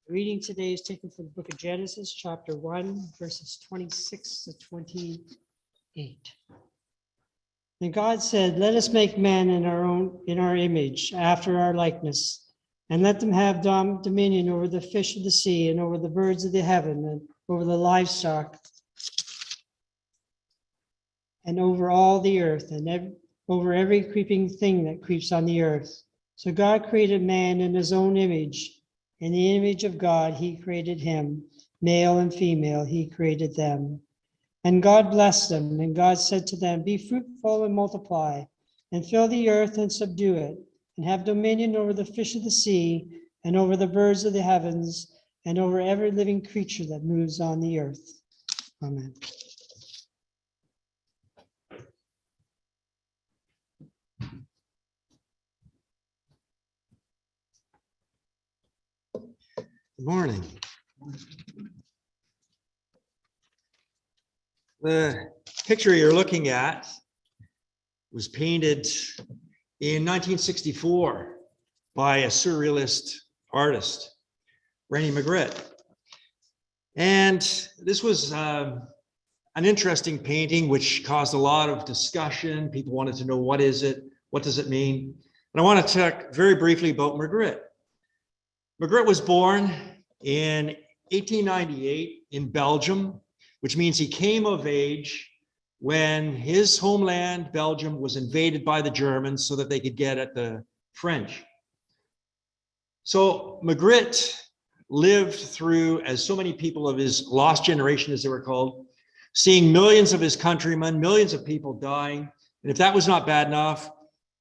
The reading today is taken from the book of Genesis, chapter 1, verses 26 to 28. And God said, "Let us make man in our image, after our likeness, and let them have dominion over the fish of the sea, and over the birds of the heaven, and over the livestock, and over all the earth, and over every creeping thing that creeps on the earth." So God created man in his own image. In the image of God, he created him. Male and female, he created them. And God blessed them, and God said to them, "Be fruitful and multiply, and fill the earth and subdue it, and have dominion over the fish of the sea, and over the birds of the heavens, and over every living creature that moves on the earth." Amen. Good morning. The picture you're looking at was painted in 1964 by a surrealist artist, Rene Magritte. And this was an interesting painting which caused a lot of discussion. People wanted to know, what is it? What does it mean? And I want to talk very briefly about Magritte. Magritte was born in 1898 in Belgium, which means he came of age when his homeland, Belgium, was invaded by the Germans so that they could get at the French. So Magritte lived through, as so many people of his lost generation, as they were called, seeing millions of his countrymen, millions of people dying. And if that was not bad enough,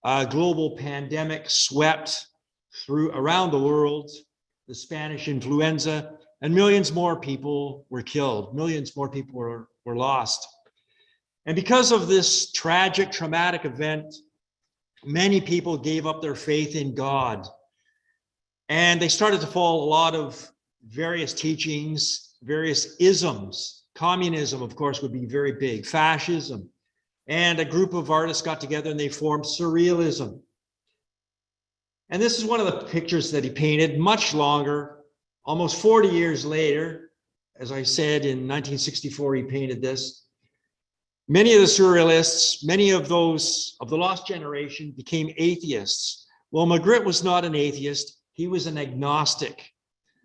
a global pandemic swept around the world, the Spanish influenza, and millions more people were killed. Millions more people were lost. And because of this tragic, traumatic event, many people gave up their faith in God. And they started to follow a lot of various teachings, various isms. Communism, of course, would be very big, fascism. And a group of artists got together and they formed surrealism. And this is one of the pictures that he painted much longer, almost 40 years later. As I said, in 1964, he painted this. Many of the surrealists, many of those of the lost generation became atheists. Well, Magritte was not an atheist. He was an agnostic.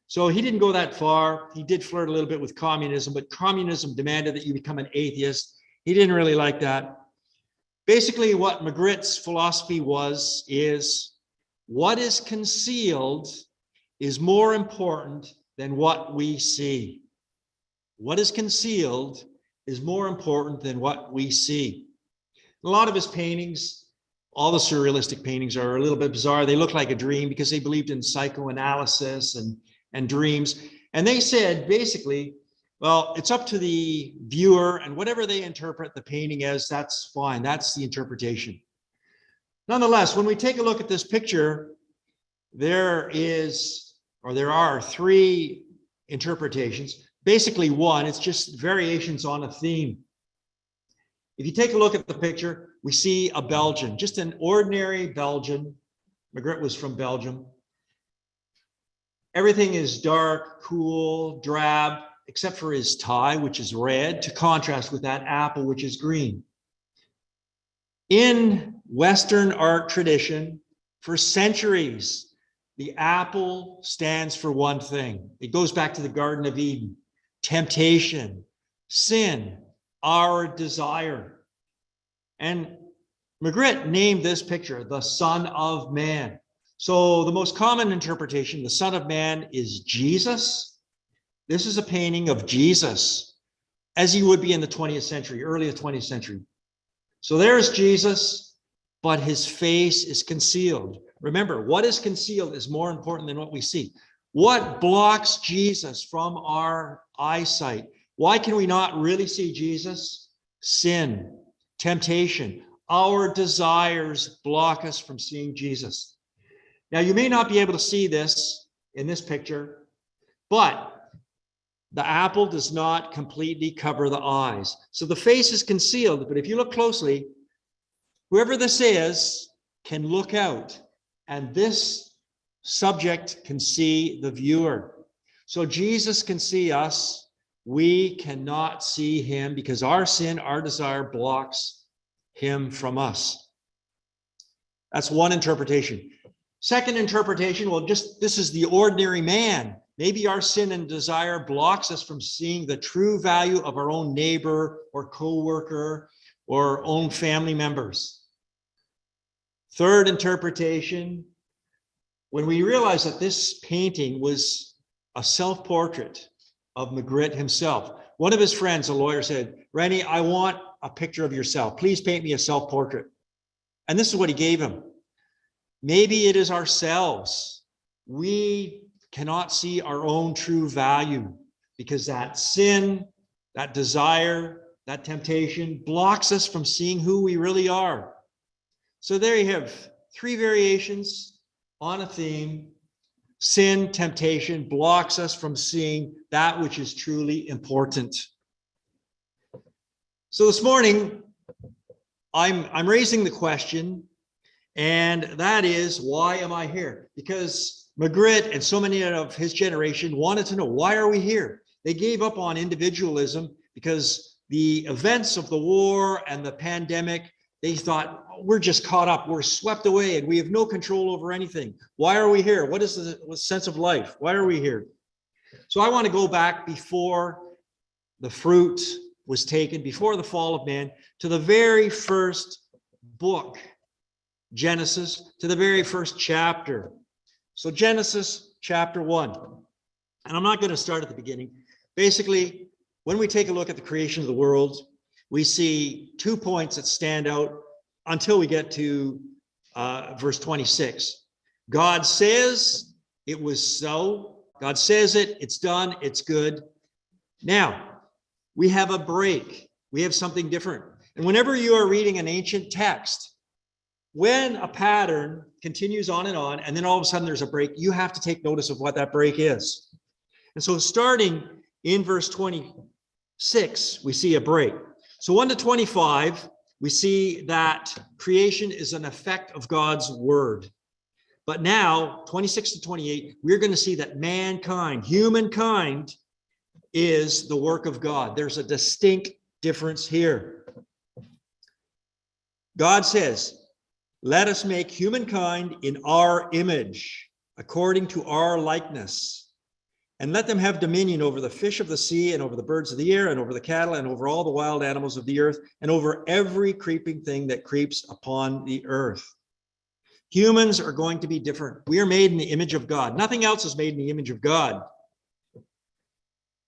So he didn't go that far. He did flirt a little bit with communism, but communism demanded that you become an atheist. He didn't really like that. Basically, what Magritte's philosophy is what is concealed is more important than what we see. What is concealed is more important than what we see. A lot of his paintings, all the surrealistic paintings, are a little bit bizarre. They look like a dream because they believed in psychoanalysis and dreams. And they said, basically, well, it's up to the viewer, and whatever they interpret the painting as, that's fine. That's the interpretation. Nonetheless, when we take a look at this picture, there are three interpretations. Basically one, it's just variations on a theme. If you take a look at the picture, we see a Belgian, just an ordinary Belgian. Magritte was from Belgium. Everything is dark, cool, drab, except for his tie, which is red, to contrast with that apple, which is green. In Western art tradition, for centuries, the apple stands for one thing. It goes back to the Garden of Eden: temptation, sin, our desire. And Magritte named this picture the Son of Man. So the most common interpretation, the Son of Man, is Jesus. This is a painting of Jesus as he would be in the 20th century, early 20th century. So there's Jesus, but his face is concealed. Remember, what is concealed is more important than what we see. What blocks Jesus from our eyesight? Why can we not really see Jesus? Sin, temptation, our desires block us from seeing Jesus. Now, you may not be able to see this in this picture, but the apple does not completely cover the eyes. So the face is concealed, but if you look closely, whoever this is can look out, and this subject can see the viewer. So Jesus can see us. We cannot see him because our sin, our desire blocks him from us. That's one interpretation. Second interpretation, well, this is the ordinary man. Maybe our sin and desire blocks us from seeing the true value of our own neighbor or co-worker or own family members. Third interpretation, when we realize that this painting was a self-portrait of Magritte himself. One of his friends, a lawyer, said, Rene, I want a picture of yourself. Please paint me a self-portrait. And this is what he gave him. Maybe it is ourselves. We cannot see our own true value because that sin, that desire, that temptation blocks us from seeing who we really are. So there you have three variations on a theme. Sin, temptation blocks us from seeing that which is truly important. So this morning, I'm raising the question, and that is, why am I here? Because Magritte and so many of his generation wanted to know, why are we here? They gave up on individualism because the events of the war and the pandemic, they thought, we're just caught up, we're swept away, and we have no control over anything. Why are we here? What is the sense of life? Why are we here? So I want to go back before the fruit was taken, before the fall of man, to the very first book, Genesis, to the very first chapter. So Genesis chapter 1. And I'm not going to start at the beginning. Basically, when we take a look at the creation of the world, we see 2 points that stand out until we get to verse 26. God says it was so. God says it, it's done, it's good. Now, we have a break. We have something different. And whenever you are reading an ancient text, when a pattern continues on, and then all of a sudden there's a break, you have to take notice of what that break is. And so starting in verse 26, we see a break. So 1 to 25, we see that creation is an effect of God's word. But now, 26 to 28, we're going to see that mankind, humankind, is the work of God. There's a distinct difference here. God says, let us make humankind in our image, according to our likeness, and let them have dominion over the fish of the sea and over the birds of the air and over the cattle and over all the wild animals of the earth and over every creeping thing that creeps upon the earth. Humans are going to be different. We are made in the image of God. Nothing else is made in the image of God.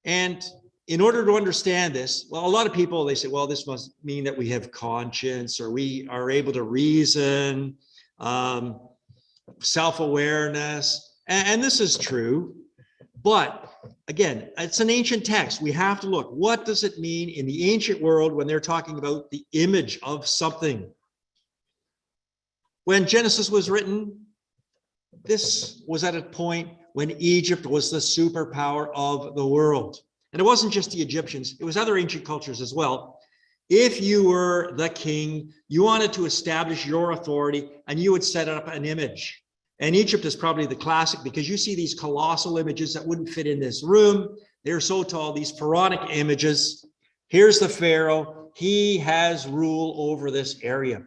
And in order to understand this, well, a lot of people, they say, well, this must mean that we have conscience or we are able to reason, self-awareness. And this is true. But again, it's an ancient text. We have to look. What does it mean in the ancient world when they're talking about the image of something? When Genesis was written, this was at a point when Egypt was the superpower of the world. And it wasn't just the Egyptians, it was other ancient cultures as well. If you were the king, you wanted to establish your authority and you would set up an image. And Egypt is probably the classic because you see these colossal images that wouldn't fit in this room. They're so tall, these pharaonic images. Here's the Pharaoh. He has rule over this area.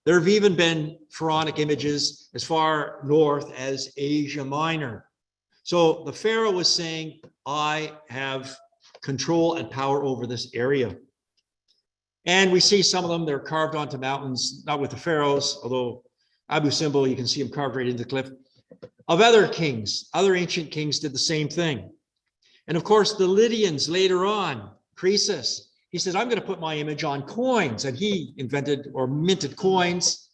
There have even been pharaonic images as far north as Asia Minor. So the Pharaoh was saying, I have control and power over this area. And we see some of them, they're carved onto mountains, not with the pharaohs, although Abu Simbel, you can see him carved right into the cliff. Of other kings, other ancient kings did the same thing. And of course, the Lydians later on, Croesus, he said, I'm going to put my image on coins. And he invented or minted coins.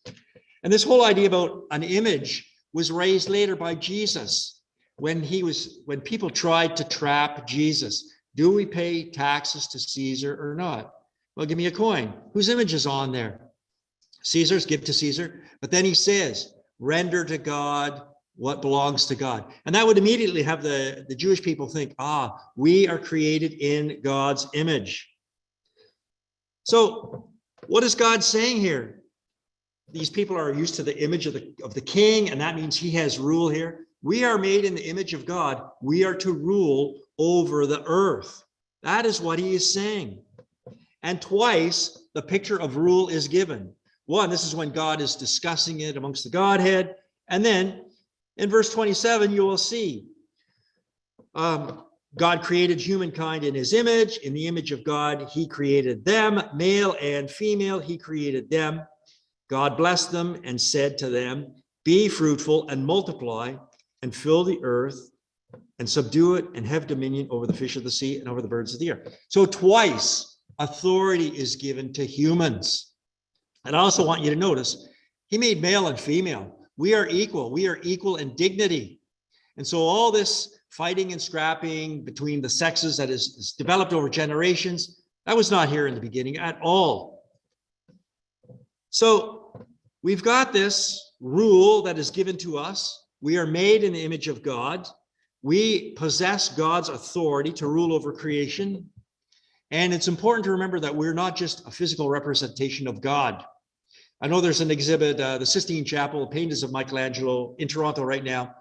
And this whole idea about an image was raised later by Jesus when people tried to trap Jesus. Do we pay taxes to Caesar or not? Well, give me a coin. Whose image is on there? Caesar's, give to Caesar. But then he says, render to God what belongs to God. And that would immediately have the Jewish people think, we are created in God's image. So what is God saying here? These people are used to the image of the king, and that means he has rule here. We are made in the image of God. We are to rule over the earth. That is what he is saying. And twice the picture of rule is given. One, this is when God is discussing it amongst the Godhead. And then in verse 27, you will see God created humankind in his image. In the image of God, he created them, male and female, he created them. God blessed them and said to them, be fruitful and multiply and fill the earth and subdue it and have dominion over the fish of the sea and over the birds of the air. So twice authority is given to humans. And I also want you to notice, he made male and female. We are equal. We are equal in dignity. And so all this fighting and scrapping between the sexes that is developed over generations, that was not here in the beginning at all. So we've got this rule that is given to us. We are made in the image of God. We possess God's authority to rule over creation. And it's important to remember that we're not just a physical representation of God. I know there's an exhibit, the Sistine Chapel, paintings of Michelangelo in Toronto right now.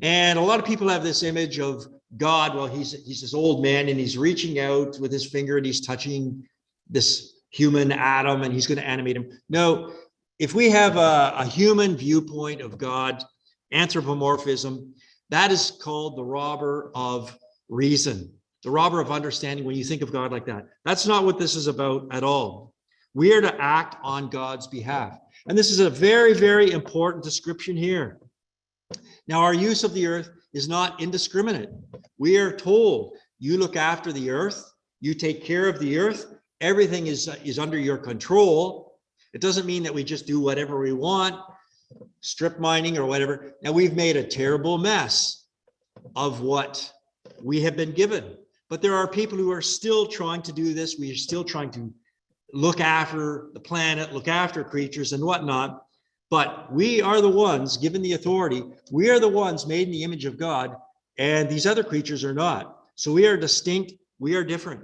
And a lot of people have this image of God. Well, he's this old man and he's reaching out with his finger and he's touching this human Adam and he's going to animate him. No, if we have a human viewpoint of God, anthropomorphism, that is called the robber of reason, the robber of understanding when you think of God like that. That's not what this is about at all. We are to act on God's behalf. And this is a very, very important description here. Now, our use of the earth is not indiscriminate. We are told, you look after the earth, you take care of the earth, everything is under your control. It doesn't mean that we just do whatever we want, strip mining or whatever. Now, we've made a terrible mess of what we have been given. But there are people who are still trying to do this. We are still trying to look after the planet, look after creatures and whatnot. But we are the ones given the authority. We are the ones made in the image of God, and these other creatures are not. So we are distinct. We are different.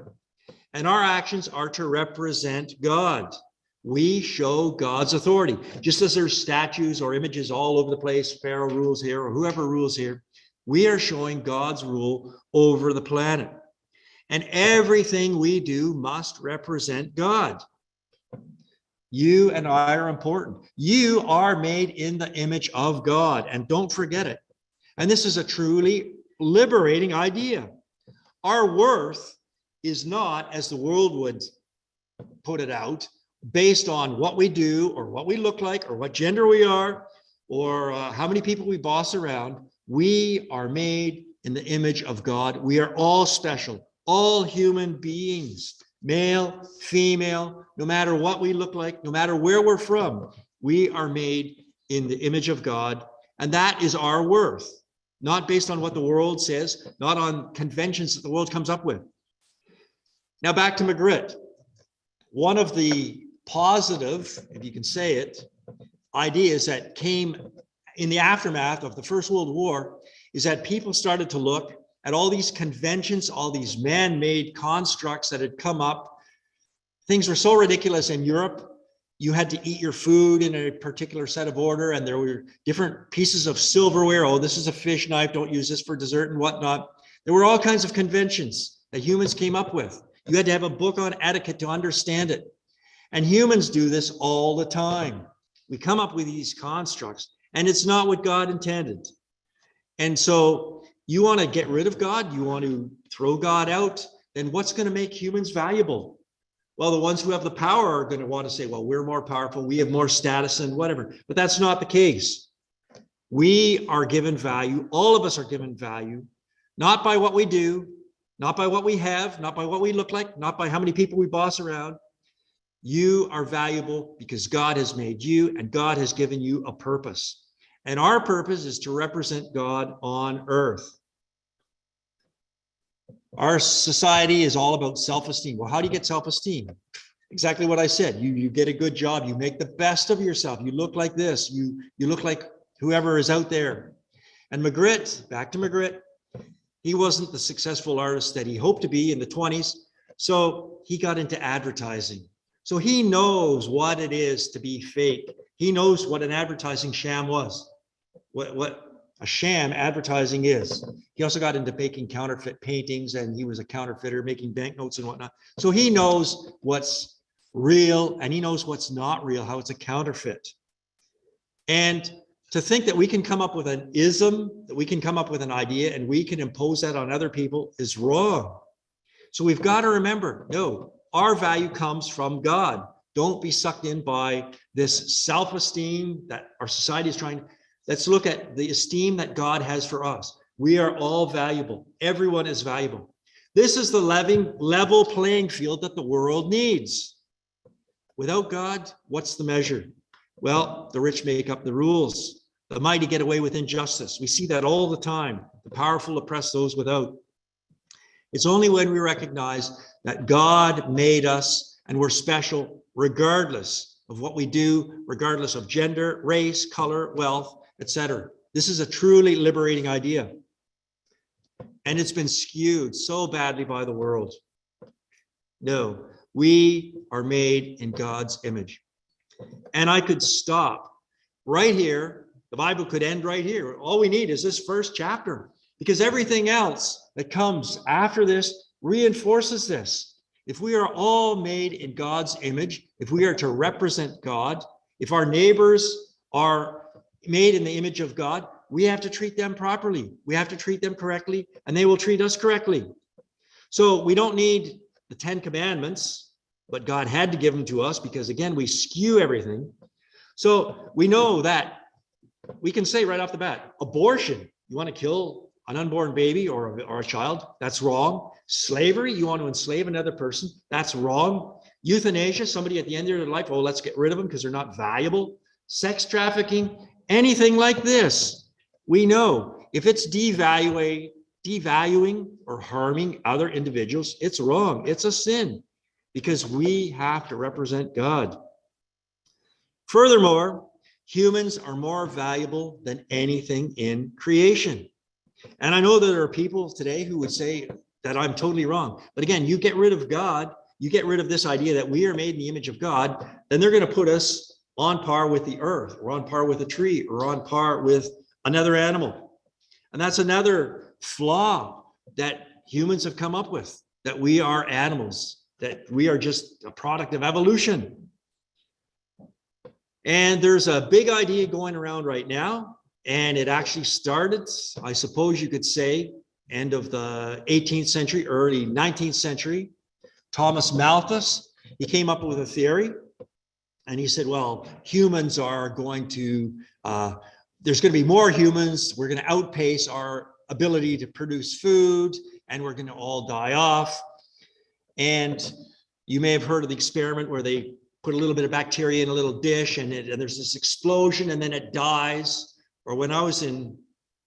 And our actions are to represent God. We show God's authority. Just as there's statues or images all over the place, Pharaoh rules here or whoever rules here, we are showing God's rule over the planet. And everything we do must represent God. You and I are important. You are made in the image of God, and don't forget it. And this is a truly liberating idea. Our worth is not, as the world would put it out, based on what we do or what we look like or what gender we are or how many people we boss around. We are made in the image of God. We are all special, all human beings. Male, female, no matter what we look like, no matter where we're from, we are made in the image of God. And that is our worth, not based on what the world says, not on conventions that the world comes up with. Now back to Magritte. One of the positive, if you can say it, ideas that came in the aftermath of the First World War is that people started to look at all these conventions, all these man-made constructs that had come up. Things were so ridiculous in Europe. You had to eat your food in a particular set of order, and there were different pieces of silverware. Oh, this is a fish knife. Don't use this for dessert and whatnot. There were all kinds of conventions that humans came up with. You had to have a book on etiquette to understand it. And humans do this all the time. We come up with these constructs, and it's not what God intended. And so you want to get rid of God, you want to throw God out, then what's going to make humans valuable? Well, the ones who have the power are going to want to say, well, we're more powerful, we have more status and whatever. But that's not the case. We are given value. All of us are given value, not by what we do, not by what we have, not by what we look like, not by how many people we boss around. You are valuable because God has made you and God has given you a purpose. And our purpose is to represent God on earth. Our society is all about self-esteem. Well, how do you get self-esteem? Exactly what I said. You get a good job. You make the best of yourself. You look like this. You look like whoever is out there. And Magritte, back to Magritte, he wasn't the successful artist that he hoped to be in the 20s. So he got into advertising. So he knows what it is to be fake. He knows what an advertising sham was. What a sham advertising is. He also got into making counterfeit paintings, and he was a counterfeiter making banknotes and whatnot. So he knows what's real and he knows what's not real, how it's a counterfeit. And to think that we can come up with an ism, that we can come up with an idea and we can impose that on other people is wrong. So we've got to remember, no, our value comes from God. Don't be sucked in by this self-esteem that our society is trying. Let's look at the esteem that God has for us. We are all valuable. Everyone is valuable. This is the level playing field that the world needs. Without God, what's the measure? Well, the rich make up the rules. The mighty get away with injustice. We see that all the time. The powerful oppress those without. It's only when we recognize that God made us and we're special regardless of what we do, regardless of gender, race, color, wealth, etc. This is a truly liberating idea. And it's been skewed so badly by the world. No, we are made in God's image. And I could stop right here. The Bible could end right here. All we need is this first chapter, because everything else that comes after this reinforces this. If we are all made in God's image, if we are to represent God, if our neighbors are made in the image of God, we have to treat them properly. We have to treat them correctly, and they will treat us correctly. So we don't need the 10 Commandments, but God had to give them to us because, again, we skew everything. So we know that we can say right off the bat, abortion, you want to kill an unborn baby or a child, that's wrong. Slavery, you want to enslave another person, that's wrong. Euthanasia, somebody at the end of their life, oh, let's get rid of them because they're not valuable. Sex trafficking, anything like this, we know if it's devaluing or harming other individuals, it's wrong. It's a sin because we have to represent God. Furthermore, humans are more valuable than anything in creation. And I know that there are people today who would say that I'm totally wrong. But again, you get rid of God, you get rid of this idea that we are made in the image of God, then they're going to put us on par with the earth, or on par with a tree, or on par with another animal. And that's another flaw that humans have come up with, that we are animals, that we are just a product of evolution. And there's a big idea going around right now, and it actually started, I suppose you could say, end of the 18th century, early 19th century. Thomas Malthus, he came up with a theory. And he said, well, humans are going to, there's going to be more humans. We're going to outpace our ability to produce food, and we're going to all die off. And you may have heard of the experiment where they put a little bit of bacteria in a little dish, and there's this explosion, and then it dies. Or when I was in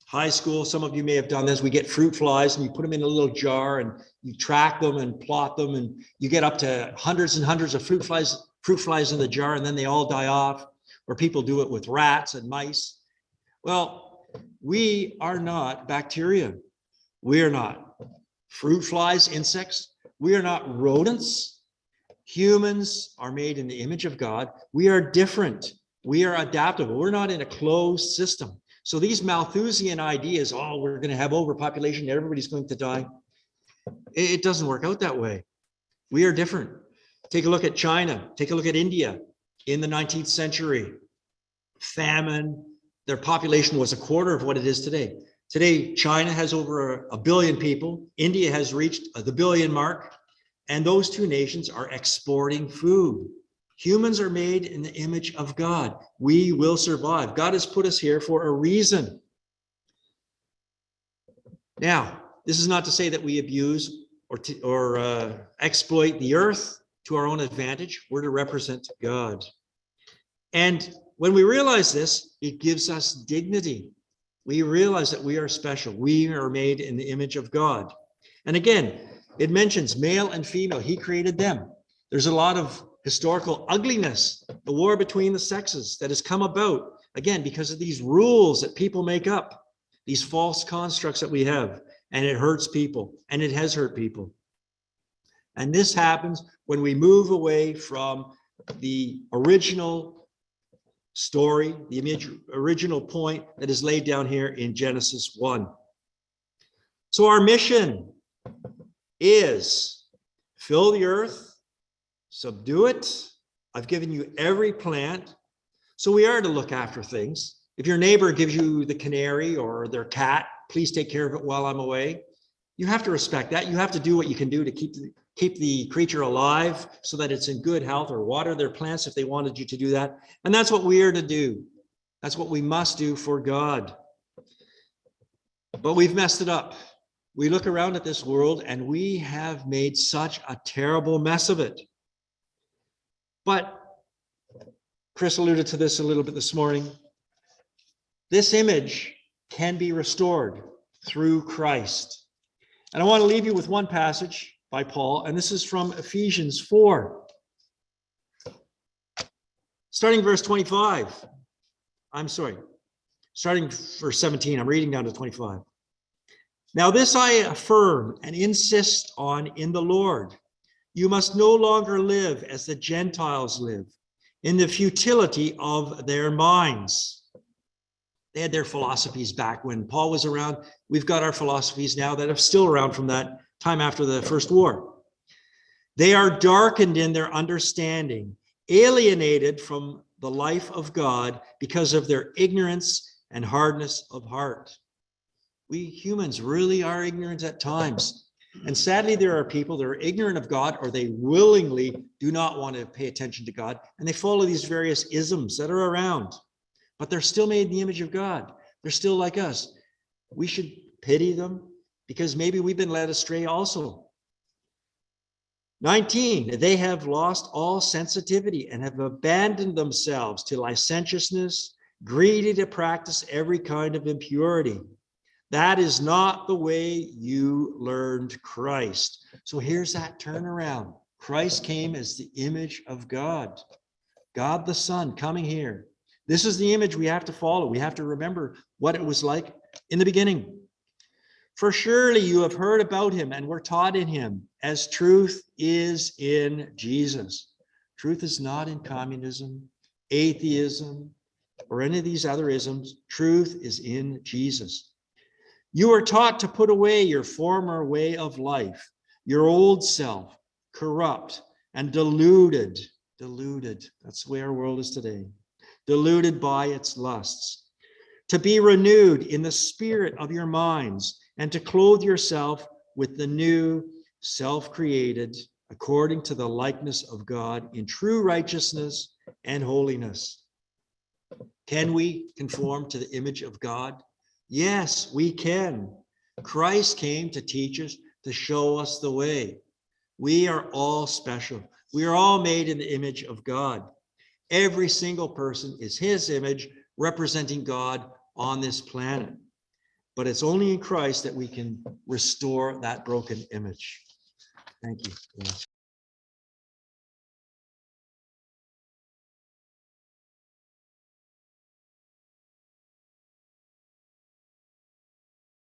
high school, some of you may have done this. We get fruit flies, and you put them in a little jar, and you track them and plot them, and you get up to hundreds and hundreds of fruit flies in the jar, and then they all die off. Or people do it with rats and mice. Well, we are not bacteria. We are not fruit flies, insects. We are not rodents. Humans are made in the image of God. We are different. We are adaptable. We're not in a closed system. So these Malthusian ideas, oh, we're going to have overpopulation, everybody's going to die. It doesn't work out that way. We are different. Take a look at China. Take a look at India in the 19th century. Famine. Their population was a quarter of what it is today. Today, China has over a billion people. India has reached the billion mark. And those two nations are exporting food. Humans are made in the image of God. We will survive. God has put us here for a reason. Now, this is not to say that we abuse or exploit the earth to our own advantage. We're to represent God. And when we realize this, it gives us dignity. We realize that we are special. We are made in the image of God. And again, it mentions male and female. He created them. There's a lot of historical ugliness, the war between the sexes that has come about, again, because of these rules that people make up, these false constructs that we have, and it hurts people, and it has hurt people. And this happens when we move away from the original story, the original point that is laid down here in Genesis 1. So our mission is fill the earth, subdue it. I've given you every plant. So we are to look after things. If your neighbor gives you the canary or their cat, please take care of it while I'm away. You have to respect that. You have to do what you can do to keep the creature alive so that it's in good health, or water their plants if they wanted you to do that. And that's what we are to do. That's what we must do for God. But we've messed it up. We look around at this world and we have made such a terrible mess of it. But Chris alluded to this a little bit this morning. This image can be restored through Christ. And I want to leave you with one passage by Paul, and this is from Ephesians 4. Starting verse 25. Starting verse 17. I'm reading down to 25. Now this I affirm and insist on in the Lord. You must no longer live as the Gentiles live, in the futility of their minds. They had their philosophies back when Paul was around. We've got our philosophies now that are still around from that time after the first war. They are darkened in their understanding, alienated from the life of God because of their ignorance and hardness of heart. We humans really are ignorant at times. And sadly, there are people that are ignorant of God, or they willingly do not want to pay attention to God. And they follow these various isms that are around, but they're still made in the image of God. They're still like us. We should pity them because maybe we've been led astray also. 19, they have lost all sensitivity and have abandoned themselves to licentiousness, greedy to practice every kind of impurity. That is not the way you learned Christ. So here's that turnaround. Christ came as the image of God. God the Son coming here. This is the image we have to follow. We have to remember what it was like in the beginning. For surely you have heard about him and were taught in him, as truth is in Jesus. Truth is not in communism, atheism, or any of these other isms. Truth is in Jesus. You are taught to put away your former way of life, your old self, corrupt and deluded. That's the way our world is today. Deluded by its lusts. To be renewed in the spirit of your minds, and to clothe yourself with the new, self-created, according to the likeness of God, in true righteousness and holiness. Can we conform to the image of God? Yes, we can. Christ came to teach us, to show us the way. We are all special. We are all made in the image of God. Every single person is his image, representing God on this planet. But it's only in Christ that we can restore that broken image. Thank you.